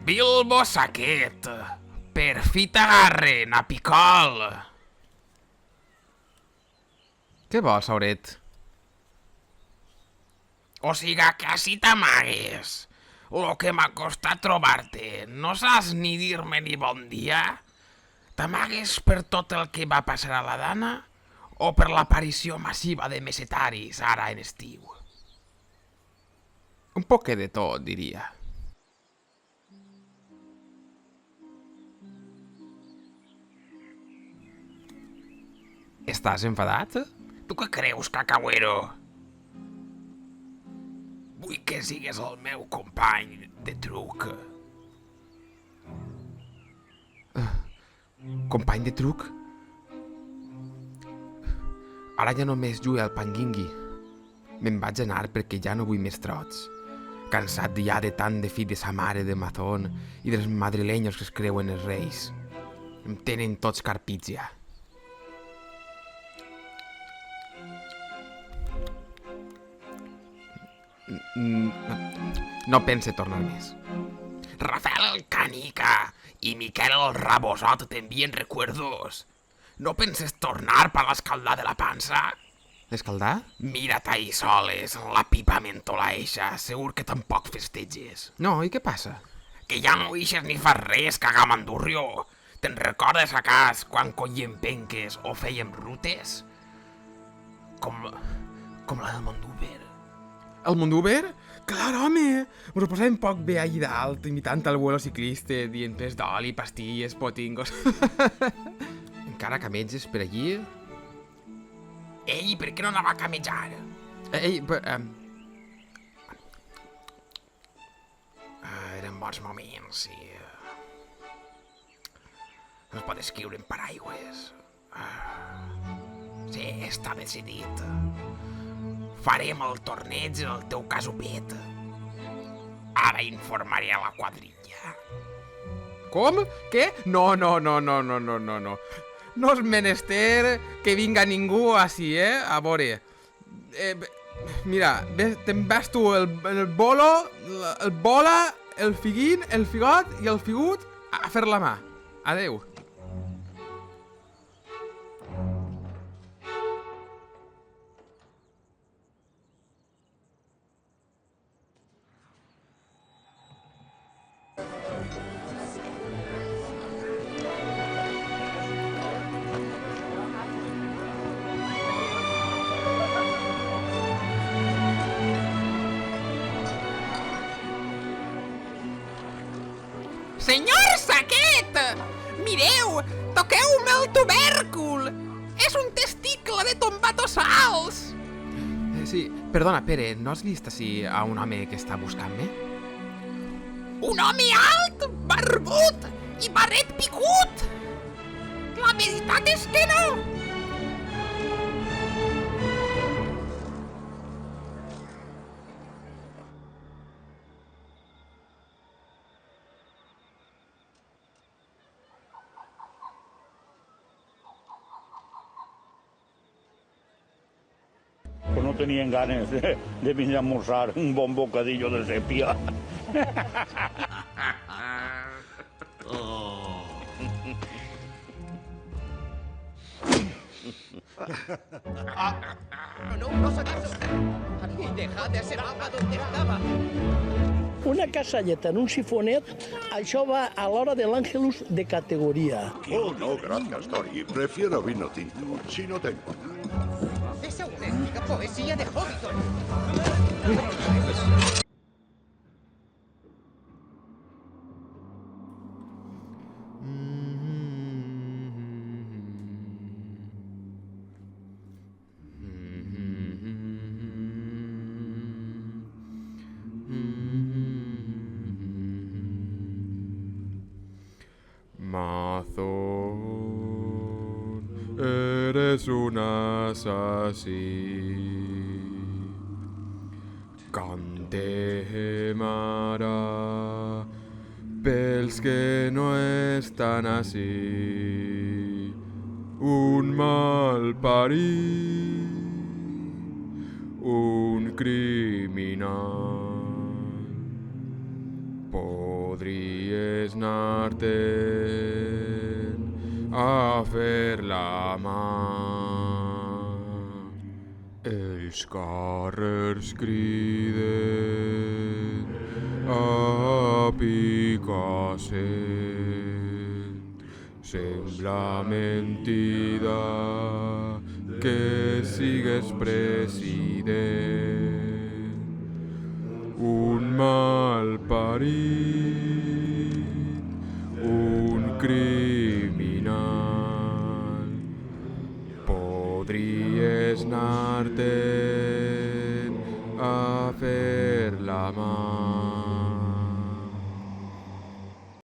Bilbo Saquet, per fi t'agarren, a picol. Què vols, Sauret? O siga que així t'amagues. Lo que m'ha costat trobar-te. No saps ni dir-me ni bon dia? T'amagues per tot el que va passar a la Dana o per l'aparició massiva de mesetaris ara en estiu? Un poquet de tot, diria. Estàs enfadat? Tu què creus, cacauero? Vull que sigues el meu company de truc. Company de truc? Ara ja només jugo al panguingui. Me'n vaig anar perquè ja no vull més trots. Cansat ja de tant de fill de sa mare de Mazón i dels madrilenyos que es creuen els reis. Em tenen tots carpits ja. No pense tornar més. Rafael el Canica i Miquel el Rabosot t'envien recuerdos. No penses tornar per l'escaldar de la pansa? Escaldar? Mira't ahí soles, en la pipa mentola eixa. Segur que tampoc festeges. No, i què passa? Que ja no ixes ni fas res, cagamandurrio. Te'n recordes a cas quan collíem penques o fèiem rutes? Com la del Mondúber. El Mondúber? Clar, home! Ens ho posàvem poc bé allà dalt, imitant el vuelo ciclista, dient pes d'oli, pastilles, potingos. Encara cametges per allí? Ei, per què no anava a camejar? Ei, Eren bons moments, sí. No es pot escriure en paraigües. Sí, està decidit. Farem el torneig en el teu casupet. Ara informaré a la quadrilla. Com? Què? No. No és menester que vinga ningú així, a veure. Mira, te'n vas tu el bolo, el bola, el figuín, el figot i el figut a fer la mà. Adeu. Senyor Saquet! Mireu! Toqueu-me el tubèrcul! És un testicle de tombatossals! Sí, perdona, Pere, no has vist així a un home que està buscant-me? Un home alt, barbut i barret picut! La veritat és que no! Pues no tenían ganas de venir a almorzar un buen bocadillo de sepia. No saquis... Dejad de ese mapa donde estaba. Una casalleta en un sifonet, això va a l'hora de l'Ángelus de categoría. Oh, no, gracias, Tori. Prefiero vino tinto, si no tengo nada. Es auténtica poesía de Hobbiton. Mazón, eres un assassí. Cantem ara pels que no estan ací. Un mal parit, un criminal. podries anar-te'n a fer la mà. Els carrers criden a Picassent. Sembla mentida que sigues president. Un mal parit, un criminal. Podries anar-te'n